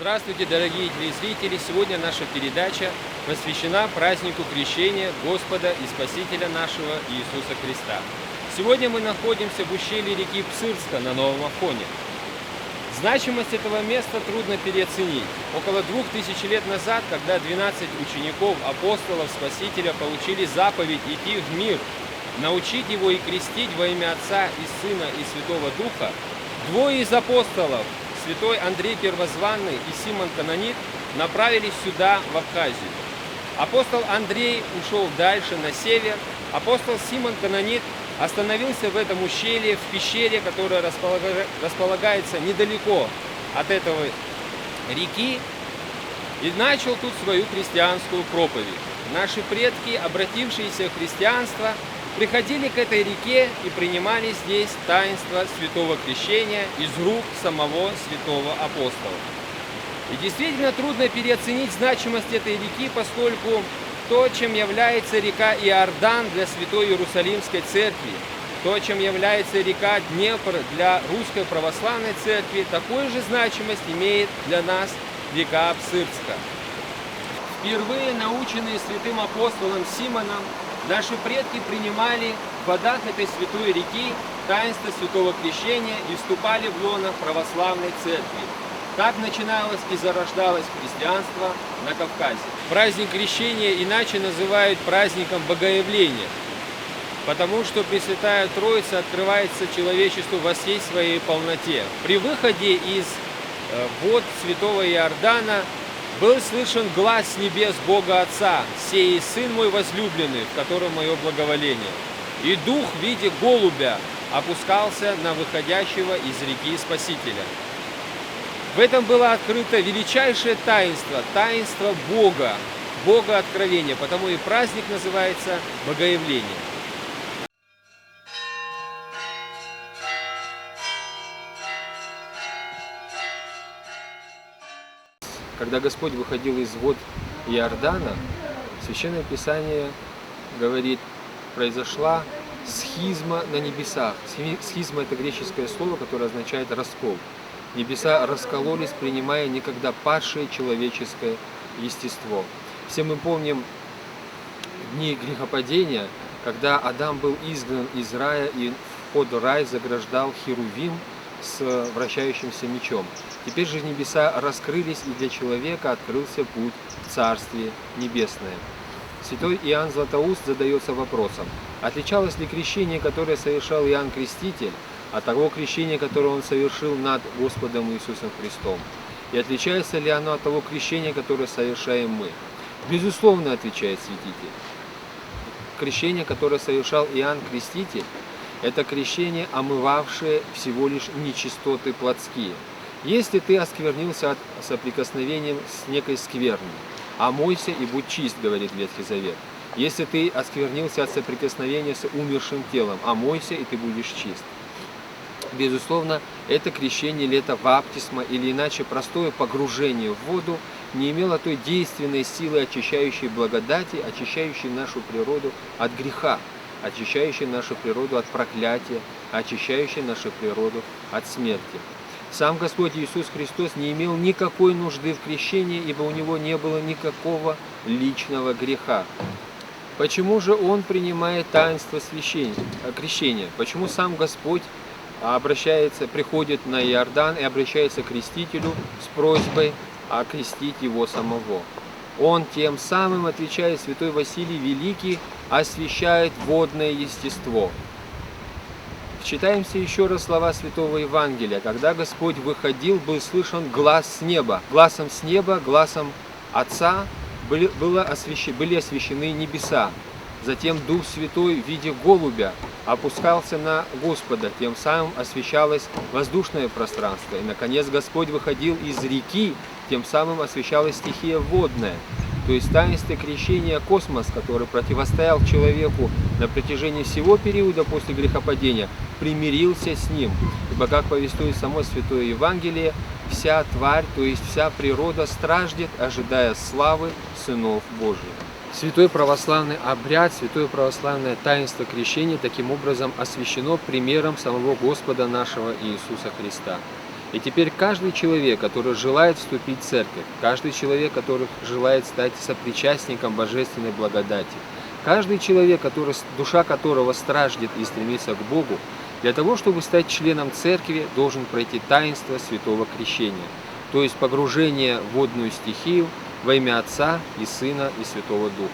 Здравствуйте, дорогие телезрители! Сегодня наша передача посвящена празднику Крещения Господа и Спасителя нашего Иисуса Христа. Сегодня мы находимся в ущелье реки Псырска на Новом Афоне. Значимость этого места трудно переоценить. Около 2000 лет назад, когда 12 учеников апостолов Спасителя получили заповедь идти в мир, научить его и крестить во имя Отца и Сына и Святого Духа, двое из апостолов, святой Андрей Первозванный и Симон Канонит, направились сюда, в Абхазию. Апостол Андрей ушел дальше, на север. Апостол Симон Канонит остановился в этом ущелье, в пещере, которая располагается недалеко от этого реки, и начал тут свою христианскую проповедь. Наши предки, обратившиеся в христианство, приходили к этой реке и принимали здесь таинство святого крещения из рук самого святого апостола. И действительно трудно переоценить значимость этой реки, поскольку то, чем является река Иордан для Святой Иерусалимской Церкви, то, чем является река Днепр для Русской Православной Церкви, такую же значимость имеет для нас река Псырска. Впервые наученные святым апостолом Симоном, наши предки принимали в водах этой святой реки таинство святого крещения и вступали в лоно православной церкви. Так начиналось и зарождалось христианство на Кавказе. Праздник крещения иначе называют праздником Богоявления, потому что Пресвятая Троица открывается человечеству во всей своей полноте. При выходе из вод святого Иордана был слышен глас с небес Бога Отца: «Сей Сын мой возлюбленный, в котором мое благоволение». И Дух в виде голубя опускался на выходящего из реки Спасителя. В этом было открыто величайшее таинство, таинство Бога, Бога откровения, потому и праздник называется Богоявление. Когда Господь выходил из вод Иордана, Священное Писание говорит, произошла схизма на небесах. Схизма – это греческое слово, которое означает раскол. Небеса раскололись, принимая некогда падшее человеческое естество. Все мы помним дни грехопадения, когда Адам был изгнан из рая, и вход в рай заграждал Херувим с вращающимся мечом. Теперь же небеса раскрылись, и для человека открылся путь в Царствие Небесное. Святой Иоанн Златоуст задается вопросом: отличалось ли крещение, которое совершал Иоанн Креститель, от того крещения, которое он совершил над Господом Иисусом Христом? И отличается ли оно от того крещения, которое совершаем мы? Безусловно, отвечает святитель. Крещение, которое совершал Иоанн Креститель, это крещение, омывавшее всего лишь нечистоты плотские. Если ты осквернился от соприкосновения с некой скверной, омойся и будь чист, говорит Ветхий Завет. Если ты осквернился от соприкосновения с умершим телом, омойся и ты будешь чист. Безусловно, это крещение или это баптисма, или иначе простое погружение в воду не имело той действенной силы, очищающей благодати, очищающей нашу природу от греха, очищающей нашу природу от проклятия, очищающей нашу природу от смерти. Сам Господь Иисус Христос не имел никакой нужды в крещении, ибо у Него не было никакого личного греха. Почему же Он принимает таинство крещения? Почему сам Господь приходит на Иордан и обращается к крестителю с просьбой окрестить Его самого? Он тем самым, отвечает святой Василий Великий, освящает водное естество. Читаемся еще раз слова Святого Евангелия. Когда Господь выходил, был слышен глас с неба. Гласом с неба, гласом Отца были освящены небеса. Затем Дух Святой в виде голубя опускался на Господа, тем самым освещалось воздушное пространство. И, наконец, Господь выходил из реки, тем самым освещалась стихия водная. То есть таинство крещения космос, который противостоял человеку на протяжении всего периода после грехопадения, примирился с ним. Ибо, как повествует само Святое Евангелие, вся тварь, то есть вся природа страждет, ожидая славы сынов Божьих. Святой православный обряд, святое православное таинство крещения таким образом освящено примером самого Господа нашего Иисуса Христа. И теперь каждый человек, который желает вступить в церковь, каждый человек, который желает стать сопричастником божественной благодати, каждый человек, душа которого страждет и стремится к Богу, для того, чтобы стать членом церкви, должен пройти таинство святого крещения, то есть погружение в водную стихию во имя Отца и Сына и Святого Духа.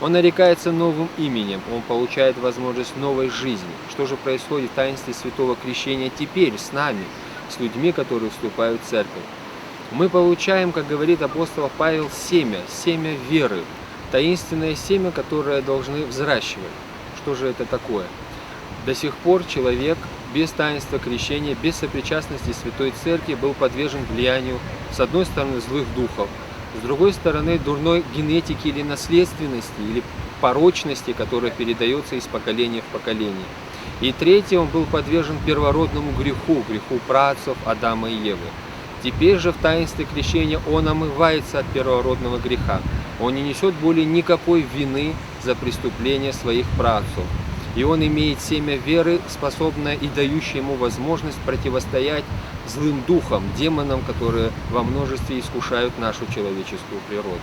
Он нарекается новым именем, он получает возможность новой жизни. Что же происходит в таинстве святого крещения теперь с нами, с людьми, которые вступают в церковь? Мы получаем, как говорит апостол Павел, семя веры, таинственное семя, которое должны взращивать. Что же это такое? До сих пор человек без таинства крещения, без сопричастности Святой Церкви был подвержен влиянию, с одной стороны, злых духов, с другой стороны, дурной генетики или наследственности, или порочности, которая передается из поколения в поколение. И третье, он был подвержен первородному греху праотцов Адама и Евы. Теперь же в таинстве крещения он омывается от первородного греха. Он не несет более никакой вины за преступления своих праотцов. И он имеет семя веры, способное и дающее ему возможность противостоять злым духам, демонам, которые во множестве искушают нашу человеческую природу.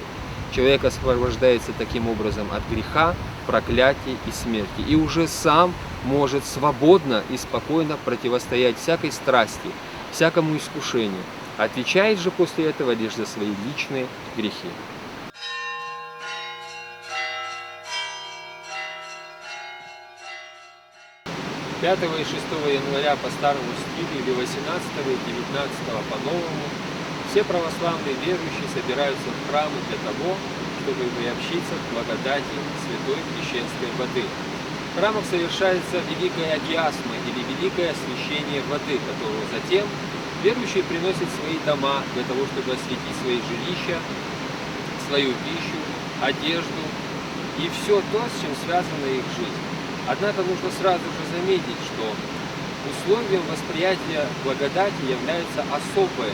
Человек освобождается таким образом от греха, проклятий и смерти. И уже сам может свободно и спокойно противостоять всякой страсти, всякому искушению. Отвечает же после этого лишь за свои личные грехи. 5 и 6 января по старому стилю или 18 и 19 по-новому все православные верующие собираются в храмы для того, чтобы приобщиться к благодати святой крещенской воды. В храмах совершается великая агиасма или великое освящение воды, которую затем верующие приносят в свои дома для того, чтобы осветить свои жилища, свою пищу, одежду и все то, с чем связана их жизнь. Однако нужно сразу же заметить, что условием восприятия благодати является особое,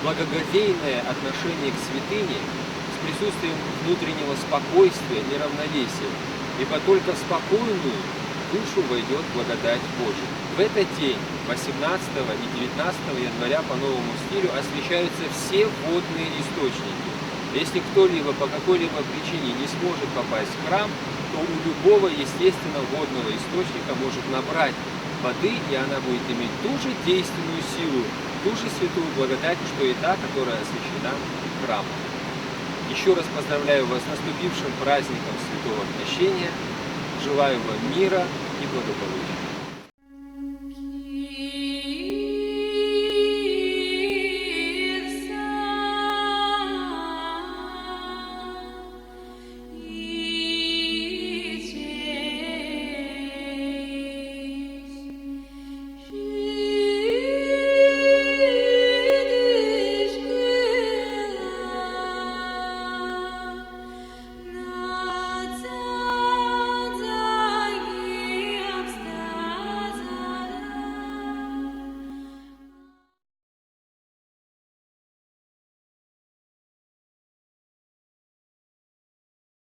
благоговейное отношение к святыне с присутствием внутреннего спокойствия и равновесия, ибо только в спокойную душу войдет благодать Божия. В этот день, 18 и 19 января по новому стилю, освящаются все водные источники. Если кто-либо по какой-либо причине не сможет попасть в храм, то у любого, естественно, водного источника может набрать воды, и она будет иметь ту же действенную силу, ту же святую благодать, что и та, которая освящена храмом. Еще раз поздравляю вас с наступившим праздником Святого Крещения, желаю вам мира и благополучия.